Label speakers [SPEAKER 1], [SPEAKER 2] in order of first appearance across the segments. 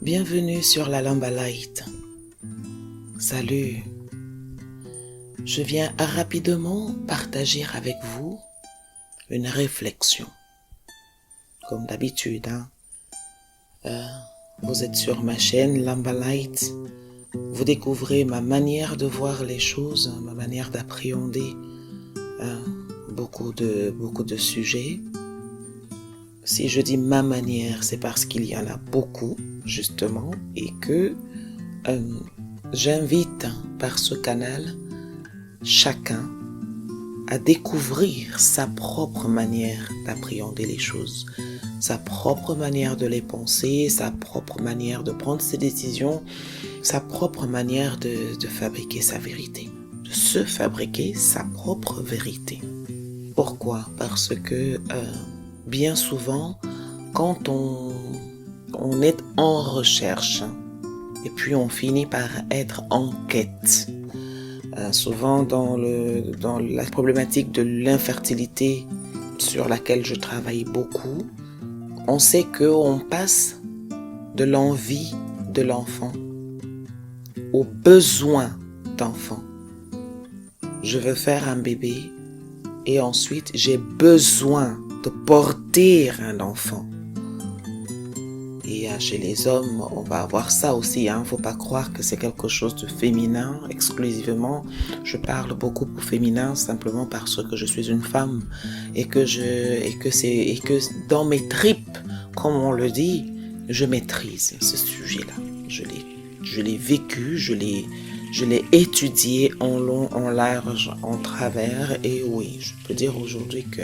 [SPEAKER 1] Bienvenue sur la Lamba Light. Salut. Je viens rapidement partager avec vous une réflexion. Comme d'habitude, vous êtes sur ma chaîne Lamba Light. Vous découvrez ma manière de voir les choses, ma manière d'appréhender beaucoup de sujets. Si je dis ma manière, c'est parce qu'il y en a beaucoup, justement, et que j'invite par ce canal chacun à découvrir sa propre manière d'appréhender les choses, sa propre manière de les penser, sa propre manière de prendre ses décisions, sa propre manière de fabriquer sa vérité, de se fabriquer sa propre vérité. Pourquoi? Parce que bien souvent, quand on est en recherche, et puis on finit par être en quête, souvent dans la problématique de l'infertilité sur laquelle je travaille beaucoup, on sait qu'on passe de l'envie de l'enfant au besoin d'enfant. Je veux faire un bébé et ensuite j'ai besoin de porter un enfant. Et chez les hommes, on va avoir ça aussi. Faut pas croire que c'est quelque chose de féminin exclusivement. Je parle beaucoup pour féminin simplement parce que je suis une femme et que dans mes tripes, comme on le dit, je maîtrise ce sujet-là. Je l'ai vécu, je l'ai étudié en long, en large, en travers. Et oui, je peux dire aujourd'hui que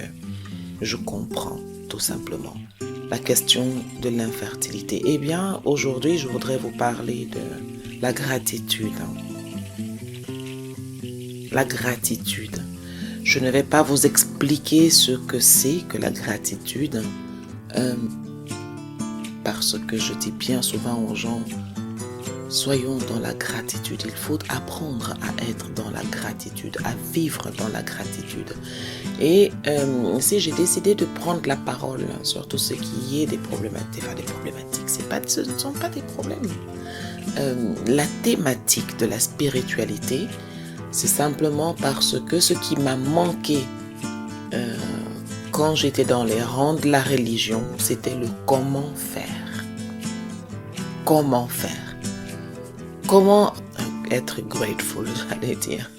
[SPEAKER 1] je comprends tout simplement la question de l'infertilité. Eh bien, aujourd'hui, je voudrais vous parler de la gratitude. La gratitude. Je ne vais pas vous expliquer ce que c'est que la gratitude, parce que je dis bien souvent aux gens, soyons dans la gratitude. Il faut apprendre à être dans la gratitude, à vivre dans la gratitude. Et si j'ai décidé de prendre la parole sur tout ce qui est des problématiques, ce ne sont pas des problèmes. La thématique de la spiritualité, c'est simplement parce que ce qui m'a manqué quand j'étais dans les rangs de la religion, c'était le comment faire. Comment faire? Comment être grateful, j'allais dire.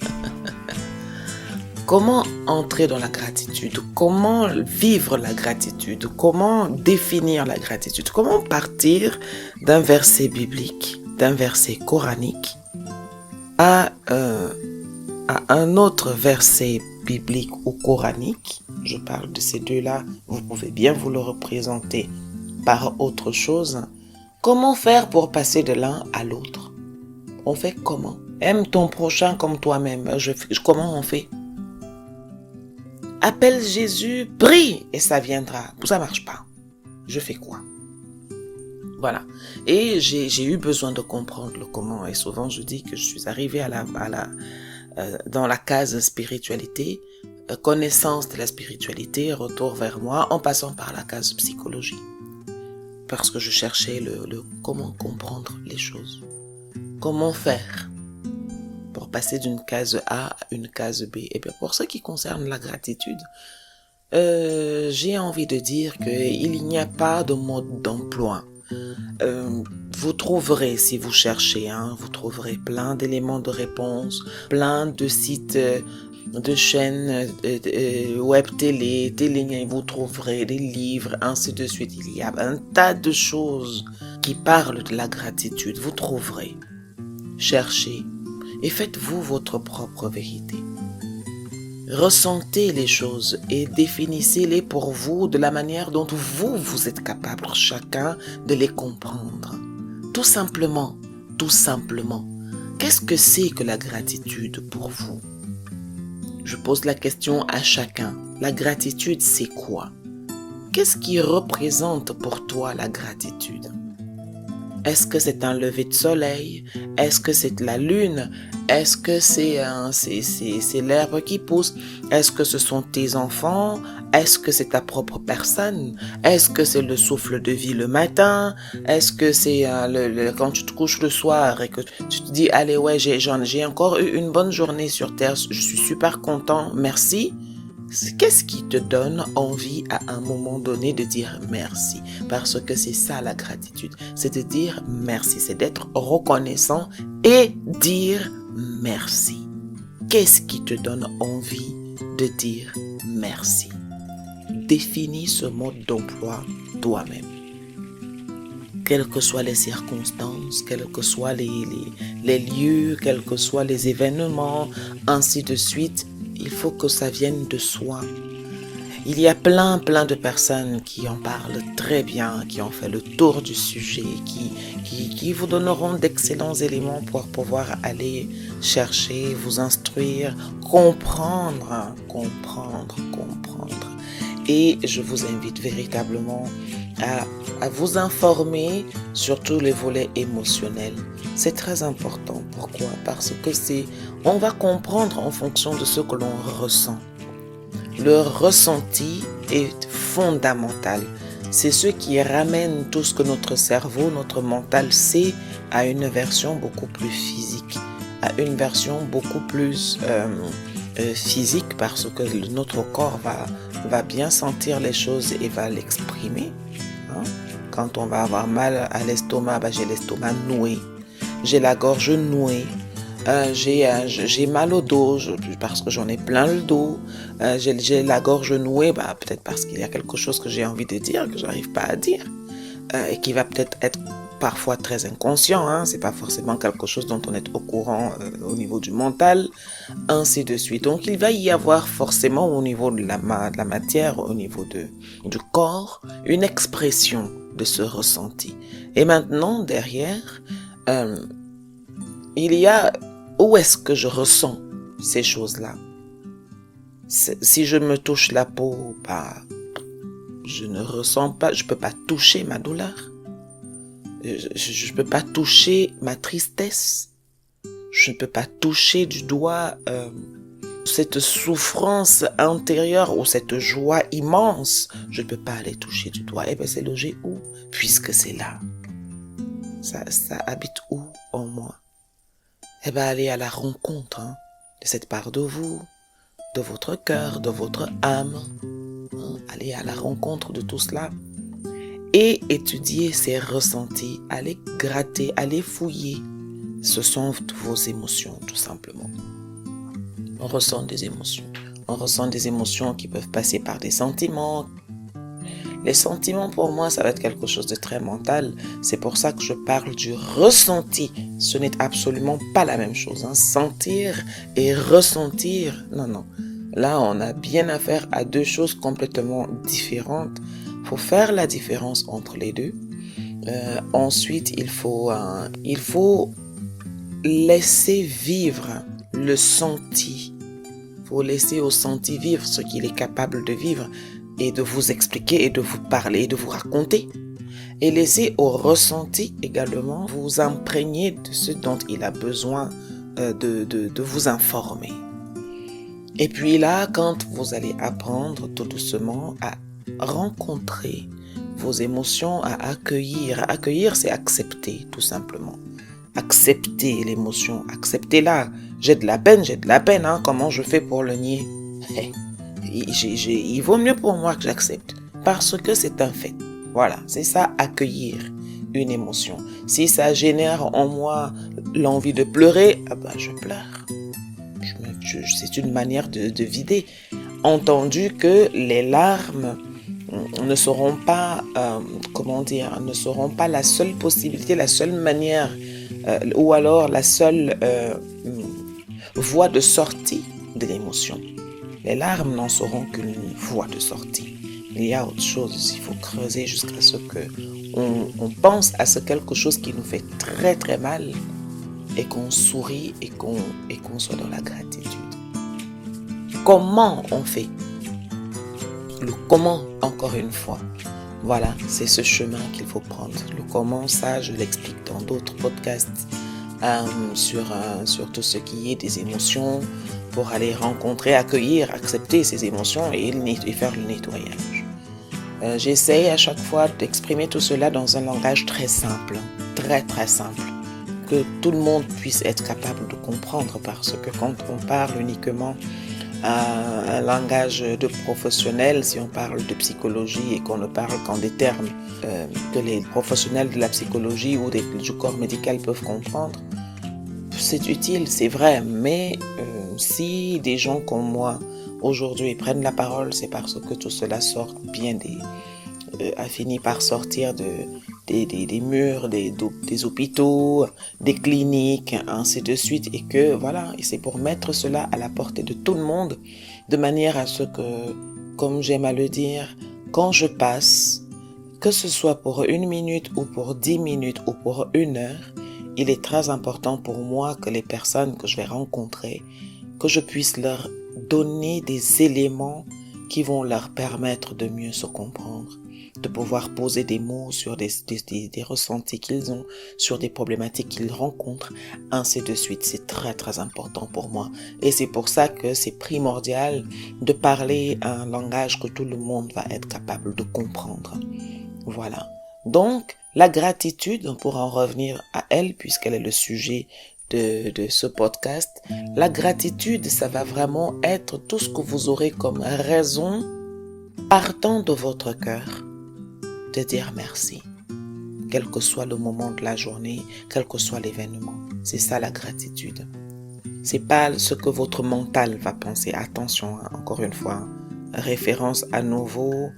[SPEAKER 1] Comment entrer dans la gratitude? Comment vivre la gratitude? Comment définir la gratitude? Comment partir d'un verset biblique, d'un verset coranique à un autre verset biblique ou coranique? Je parle de ces deux-là, vous pouvez bien vous le représenter par autre chose. Comment faire pour passer de l'un à l'autre? On fait comment? Aime ton prochain comme toi-même. Comment on fait? Appelle Jésus, prie et ça viendra. Ça marche pas. Je fais quoi? Voilà. Et j'ai eu besoin de comprendre le comment. Et souvent je dis que je suis arrivée dans la case spiritualité, connaissance de la spiritualité, retour vers moi, en passant par la case psychologie. Parce que je cherchais le comment comprendre les choses. Comment faire pour passer d'une case A à une case B? Et bien pour ce qui concerne la gratitude, j'ai envie de dire qu'il n'y a pas de mode d'emploi. Vous trouverez, si vous cherchez, vous trouverez plein d'éléments de réponse, plein de sites, de chaînes web télé, vous trouverez des livres, ainsi de suite. Il y a un tas de choses qui parlent de la gratitude. Vous trouverez. Cherchez et faites-vous votre propre vérité. Ressentez les choses et définissez-les pour vous de la manière dont vous êtes capable, chacun, de les comprendre. Tout simplement. Qu'est-ce que c'est que la gratitude pour vous? Je pose la question à chacun. La gratitude, c'est quoi? Qu'est-ce qui représente pour toi la gratitude? Est-ce que c'est un lever de soleil? Est-ce que c'est la lune? Est-ce que c'est l'herbe qui pousse? Est-ce que ce sont tes enfants? Est-ce que c'est ta propre personne? Est-ce que c'est le souffle de vie le matin? Est-ce que c'est quand tu te couches le soir et que tu te dis, allez ouais, j'ai encore eu une bonne journée sur Terre, je suis super content, merci. Qu'est-ce qui te donne envie à un moment donné de dire merci? Parce que c'est ça la gratitude, c'est de dire merci, c'est d'être reconnaissant et dire merci. Qu'est-ce qui te donne envie de dire merci? Définis ce mode d'emploi toi-même. Quelles que soient les circonstances, quels que soient les lieux, quels que soient les événements, ainsi de suite, il faut que ça vienne de soi. Il y a plein de personnes qui en parlent très bien, qui ont fait le tour du sujet, qui vous donneront d'excellents éléments pour pouvoir aller chercher, vous instruire, comprendre. Et je vous invite véritablement à vous informer sur tous les volets émotionnels. C'est très important. Pourquoi? Parce que on va comprendre en fonction de ce que l'on ressent. Le ressenti est fondamental. C'est ce qui ramène tout ce que notre cerveau, notre mental sait à une version beaucoup plus physique, à une version beaucoup plus physique, parce que notre corps va bien sentir les choses et va l'exprimer. Quand on va avoir mal à l'estomac, j'ai l'estomac noué, j'ai la gorge nouée, j'ai mal au dos parce que j'en ai plein le dos, j'ai la gorge nouée, peut-être parce qu'il y a quelque chose que j'ai envie de dire que je n'arrive pas à dire, et qui va peut-être être parfois très inconscient, c'est pas forcément quelque chose dont on est au courant au niveau du mental, ainsi de suite. Donc il va y avoir forcément au niveau de la matière, au niveau du corps, une expression de ce ressenti. Et maintenant, derrière, il y a où est-ce que je ressens ces choses-là. Si je me touche la peau, je ne ressens pas, je peux pas toucher ma douleur. Je ne peux pas toucher ma tristesse. Je ne peux pas toucher du doigt cette souffrance intérieure ou cette joie immense. Je ne peux pas aller toucher du doigt. C'est logé où? Puisque c'est là. Ça habite où en moi? Aller à la rencontre de cette part de vous, de votre cœur, de votre âme. Aller à la rencontre de tout cela. Et étudier ces ressentis, aller gratter, aller fouiller. Ce sont vos émotions, tout simplement. On ressent des émotions. On ressent des émotions qui peuvent passer par des sentiments. Les sentiments, pour moi, ça va être quelque chose de très mental. C'est pour ça que je parle du ressenti. Ce n'est absolument pas la même chose. Sentir et ressentir, non. Là, on a bien affaire à deux choses complètement différentes. Il faut faire la différence entre les deux. Ensuite, il faut laisser vivre le senti. Il faut laisser au senti vivre ce qu'il est capable de vivre et de vous expliquer et de vous parler et de vous raconter. Et laisser au ressenti également vous imprégner de ce dont il a besoin de vous informer. Et puis là, quand vous allez apprendre tout doucement à rencontrer vos émotions, à accueillir. Accueillir, c'est accepter, tout simplement. Accepter l'émotion, acceptez-la. J'ai de la peine, comment je fais pour le nier? Il vaut mieux pour moi que j'accepte, parce que c'est un fait. Voilà, c'est ça, accueillir une émotion. Si ça génère en moi l'envie de pleurer, je pleure. C'est une manière de vider. Entendu que les larmes ne seront pas, ne seront pas la seule possibilité, la seule manière, ou alors la seule voie de sortie de l'émotion. Les larmes n'en seront qu'une voie de sortie. Il y a autre chose, il faut creuser jusqu'à ce qu'on pense à ce quelque chose qui nous fait très très mal et qu'on sourit et qu'on soit dans la gratitude. Comment on fait? Le comment, encore une fois. Voilà, c'est ce chemin qu'il faut prendre. Le comment, ça, je l'explique dans d'autres podcasts sur tout ce qui est des émotions, pour aller rencontrer, accueillir, accepter ces émotions et faire le nettoyage. J'essaye à chaque fois d'exprimer tout cela dans un langage très simple, très très simple, que tout le monde puisse être capable de comprendre, parce que quand on parle uniquement un langage de professionnel, si on parle de psychologie et qu'on ne parle qu'en des termes que les professionnels de la psychologie ou du corps médical peuvent comprendre, c'est utile, c'est vrai, mais si des gens comme moi aujourd'hui prennent la parole, c'est parce que tout cela sort bien a fini par sortir des murs, des hôpitaux, des cliniques, ainsi de suite, et que voilà, et c'est pour mettre cela à la portée de tout le monde, de manière à ce que, comme j'aime à le dire, quand je passe, que ce soit pour 1 minute ou pour 10 minutes ou pour 1 heure, il est très important pour moi que les personnes que je vais rencontrer, que je puisse leur donner des éléments qui vont leur permettre de mieux se comprendre, de pouvoir poser des mots sur des ressentis qu'ils ont, sur des problématiques qu'ils rencontrent, ainsi de suite. C'est très très important pour moi. Et c'est pour ça que c'est primordial de parler un langage que tout le monde va être capable de comprendre. Voilà. Donc, la gratitude, pour en revenir à elle, puisqu'elle est le sujet de ce podcast, la gratitude, ça va vraiment être tout ce que vous aurez comme raison, partant de votre cœur, de dire merci, quel que soit le moment de la journée, quel que soit l'événement. C'est ça la gratitude. C'est pas ce que votre mental va penser. Attention, encore une fois, référence à nouveau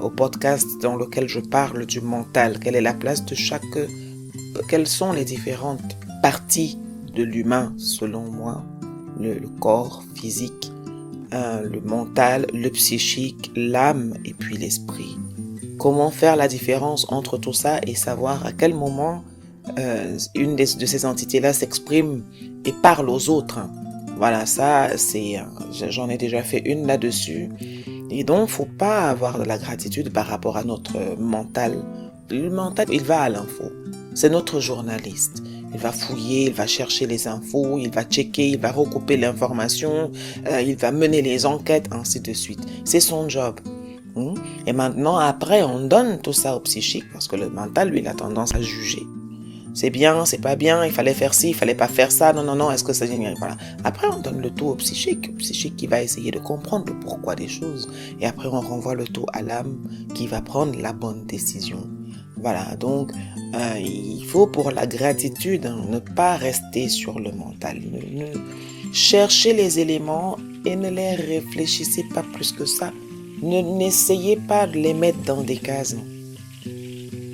[SPEAKER 1] au podcast dans lequel je parle du mental. Quelle est la place de quelles sont les différentes parties de l'humain selon moi? Le corps physique, le mental, le psychique, l'âme et puis l'esprit. Comment faire la différence entre tout ça et savoir à quel moment une de ces entités-là s'exprime et parle aux autres. Voilà, ça, j'en ai déjà fait une là-dessus. Et donc, faut pas avoir de la gratitude par rapport à notre mental. Le mental, il va à l'info. C'est notre journaliste. Il va fouiller, il va chercher les infos, il va checker, il va recouper l'information, il va mener les enquêtes, ainsi de suite. C'est son job. Et maintenant, après, on donne tout ça au psychique parce que le mental, lui, il a tendance à juger. C'est bien, c'est pas bien, il fallait faire ci, il fallait pas faire ça, non, est-ce que ça... Voilà. Après, on donne le tout au psychique qui va essayer de comprendre le pourquoi des choses. Et après, on renvoie le tout à l'âme qui va prendre la bonne décision. Voilà, donc, il faut pour la gratitude ne pas rester sur le mental. Cherchez les éléments et ne les réfléchissez pas plus que ça. N'essayez pas de les mettre dans des cases.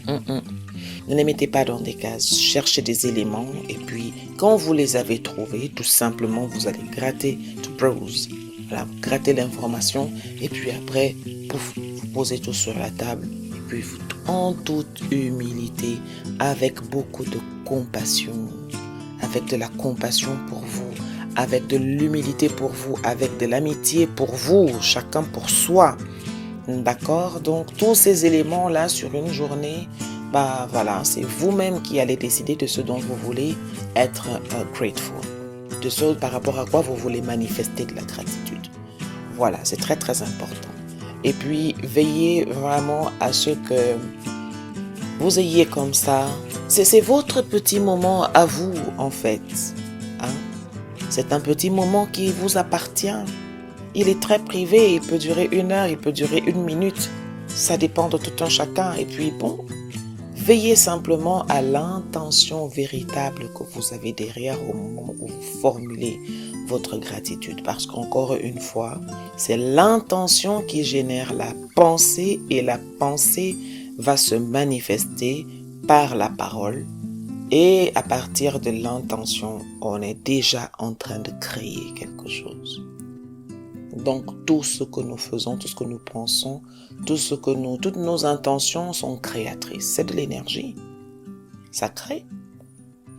[SPEAKER 1] Ne les mettez pas dans des cases. Cherchez des éléments et puis quand vous les avez trouvés, tout simplement vous allez gratter, to browse. Voilà, vous grattez l'information et puis après, pouf, vous posez tout sur la table et puis en toute humilité, avec beaucoup de compassion, avec de la compassion pour vous, avec de l'humilité pour vous, avec de l'amitié pour vous, chacun pour soi. D'accord? Donc tous ces éléments-là sur une journée, voilà, c'est vous-même qui allez décider de ce dont vous voulez être grateful, de ce par rapport à quoi vous voulez manifester de la gratitude. Voilà, c'est très très important. Et puis veillez vraiment à ce que vous ayez comme ça. C'est votre petit moment à vous en fait. C'est un petit moment qui vous appartient. Il est très privé, il peut durer 1 heure, il peut durer 1 minute. Ça dépend de tout un chacun. Et puis bon, veillez simplement à l'intention véritable que vous avez derrière au moment où vous formulez votre gratitude. Parce qu'encore une fois, c'est l'intention qui génère la pensée et la pensée va se manifester par la parole. Et à partir de l'intention, on est déjà en train de créer quelque chose. Donc tout ce que nous faisons, tout ce que nous pensons, toutes nos intentions sont créatrices. C'est de l'énergie. Ça crée.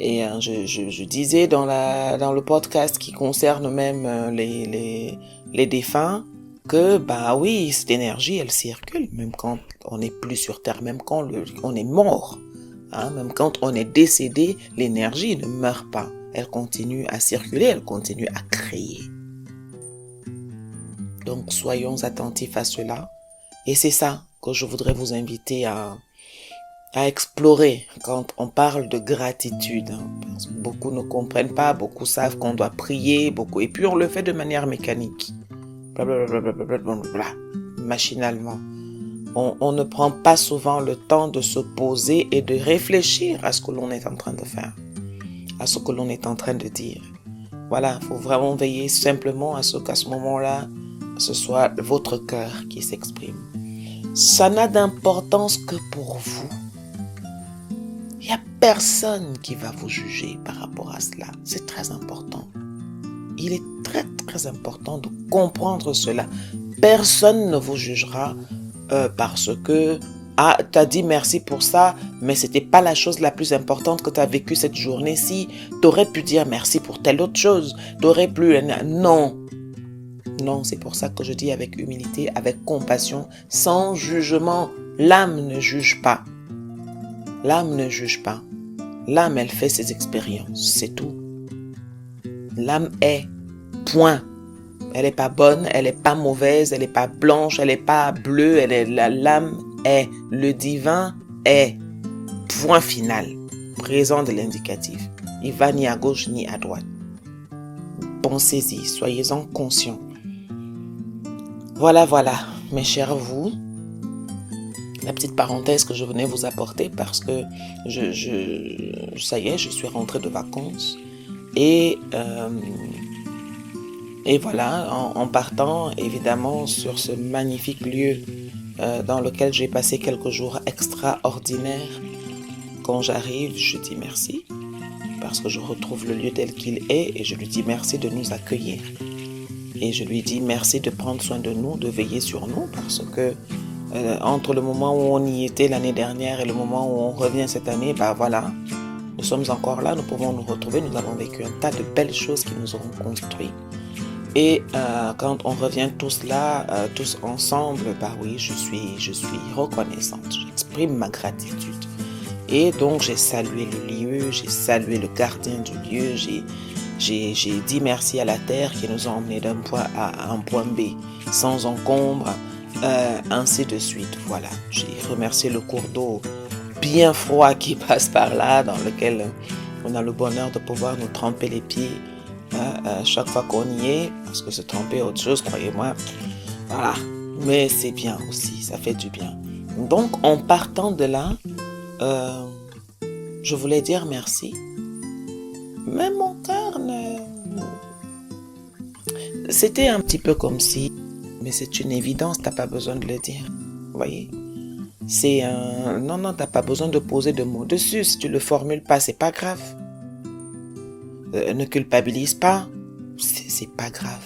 [SPEAKER 1] Et je disais dans le podcast qui concerne même les défunts, que, bah oui, cette énergie, elle circule, même quand on n'est plus sur Terre, même quand on est mort, hein, même quand on est décédé, l'énergie ne meurt pas. Elle continue à circuler, elle continue à créer. Donc, soyons attentifs à cela. Et c'est ça que je voudrais vous inviter à explorer quand on parle de gratitude. Parce que beaucoup ne comprennent pas, beaucoup savent qu'on doit prier, beaucoup, et puis on le fait de manière mécanique. Blablabla, machinalement. On ne prend pas souvent le temps de se poser et de réfléchir à ce que l'on est en train de faire, à ce que l'on est en train de dire. Voilà, il faut vraiment veiller simplement à ce qu'à ce moment-là, ce soit votre cœur qui s'exprime. Ça n'a d'importance que pour vous. Il n'y a personne qui va vous juger par rapport à cela. C'est très important. Il est très très important de comprendre cela. Personne ne vous jugera parce que tu as dit merci pour ça, mais c'était pas la chose la plus importante que tu as vécue cette journée-ci. Tu aurais pu dire merci pour telle autre chose. Tu aurais pu... Non. Non, c'est pour ça que je dis avec humilité, avec compassion, sans jugement. L'âme ne juge pas. L'âme ne juge pas. L'âme, elle fait ses expériences, c'est tout. L'âme est, point. Elle n'est pas bonne, elle n'est pas mauvaise, elle n'est pas blanche, elle n'est pas bleue, l'âme est, le divin est, point final, présent de l'indicatif. Il va ni à gauche ni à droite. Pensez-y, soyez-en conscients. Voilà, mes chers vous, la petite parenthèse que je venais vous apporter parce que ça y est, je suis rentrée de vacances et voilà, en partant évidemment sur ce magnifique lieu dans lequel j'ai passé quelques jours extraordinaires. Quand j'arrive, je dis merci parce que je retrouve le lieu tel qu'il est et je lui dis merci de nous accueillir. Et je lui dis merci de prendre soin de nous, de veiller sur nous parce que entre le moment où on y était l'année dernière et le moment où on revient cette année, bah voilà, nous sommes encore là, nous pouvons nous retrouver, nous avons vécu un tas de belles choses qui nous auront construit. Et quand on revient tous là, tous ensemble, bah oui, je suis reconnaissante, j'exprime ma gratitude. Et donc j'ai salué le lieu, j'ai salué le gardien du lieu, j'ai dit merci à la terre qui nous a emmenés d'un point A à un point B, sans encombre, ainsi de suite. Voilà, j'ai remercié le cours d'eau bien froid qui passe par là, dans lequel on a le bonheur de pouvoir nous tremper les pieds chaque fois qu'on y est, parce que se tremper autre chose, croyez-moi, voilà. Mais c'est bien aussi, ça fait du bien. Donc, en partant de là, je voulais dire merci. Mais mon cœur C'était un petit peu comme si... Mais c'est une évidence, t'as pas besoin de le dire. Vous voyez? C'est un... Non, t'as pas besoin de poser de mots dessus. Si tu le formules pas, c'est pas grave. Ne culpabilise pas. C'est pas grave.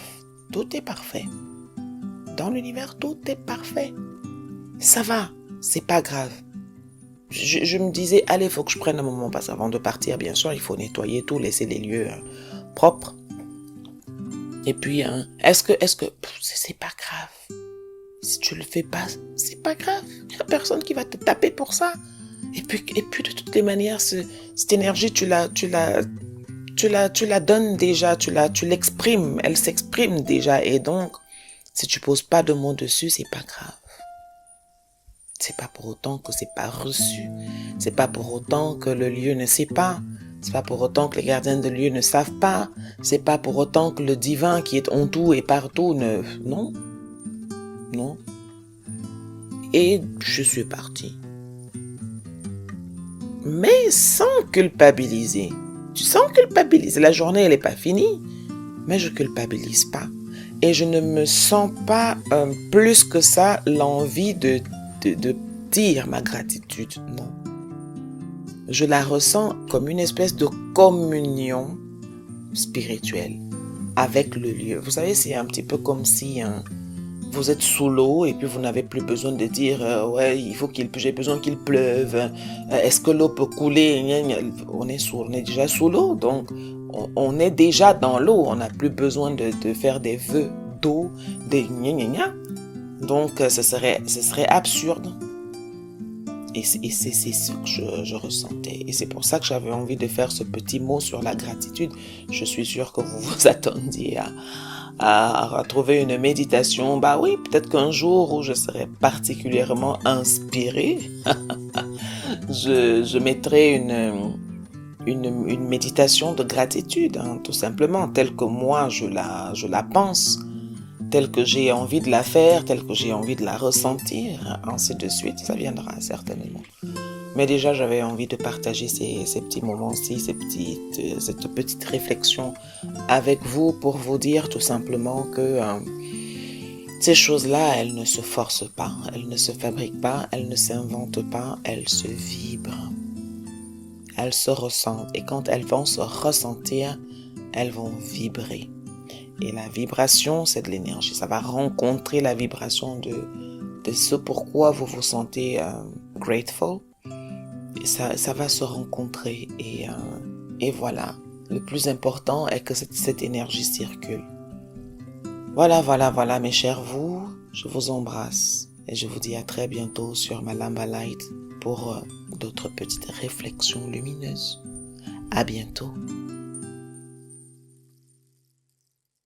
[SPEAKER 1] Tout est parfait. Dans l'univers, tout est parfait. Ça va, c'est pas grave. Je me disais, allez, il faut que je prenne un moment, parce qu'avant de partir, bien sûr, il faut nettoyer tout, laisser les lieux propres. Et puis, est-ce que, c'est pas grave. Si tu le fais pas, c'est pas grave. Il n'y a personne qui va te taper pour ça. Et puis de toutes les manières, cette énergie, tu la donnes déjà, tu l'exprimes, elle s'exprime déjà. Et donc, si tu poses pas de mots dessus, c'est pas grave. C'est pas pour autant que c'est pas reçu. C'est pas pour autant que le lieu ne sait pas. C'est pas pour autant que les gardiens de lieu ne savent pas. C'est pas pour autant que le divin qui est en tout et partout ne... Non. Non. Et je suis partie. Mais sans culpabiliser. Sans culpabiliser. La journée, elle n'est pas finie. Mais je culpabilise pas. Et je ne me sens pas plus que ça l'envie de dire ma gratitude, non. Je la ressens comme une espèce de communion spirituelle avec le lieu. Vous savez, c'est un petit peu comme si vous êtes sous l'eau et puis vous n'avez plus besoin de dire ouais, j'ai besoin qu'il pleuve. Est-ce que l'eau peut couler? On est déjà sous l'eau, donc on est déjà dans l'eau. On n'a plus besoin de faire des vœux d'eau, des gna gna gna. Donc, ce serait absurde. Et c'est ce que je ressentais. Et c'est pour ça que j'avais envie de faire ce petit mot sur la gratitude. Je suis sûre que vous vous attendiez à retrouver une méditation. Bah oui, peut-être qu'un jour où je serai particulièrement inspirée, je mettrai une méditation de gratitude, hein, tout simplement, telle que moi je la pense, telle que j'ai envie de la faire, telle que j'ai envie de la ressentir, ainsi de suite, ça viendra certainement. Mais déjà, j'avais envie de partager ces petits moments-ci, cette petite réflexion avec vous pour vous dire tout simplement que ces choses-là, elles ne se forcent pas, elles ne se fabriquent pas, elles ne s'inventent pas, elles se vibrent. Elles se ressentent et quand elles vont se ressentir, elles vont vibrer. Et la vibration, c'est de l'énergie. Ça va rencontrer la vibration de ce pourquoi vous vous sentez grateful. Et ça va se rencontrer et voilà. Le plus important est que cette énergie circule. Voilà mes chers vous. Je vous embrasse et je vous dis à très bientôt sur Malamba Light pour d'autres petites réflexions lumineuses. À bientôt.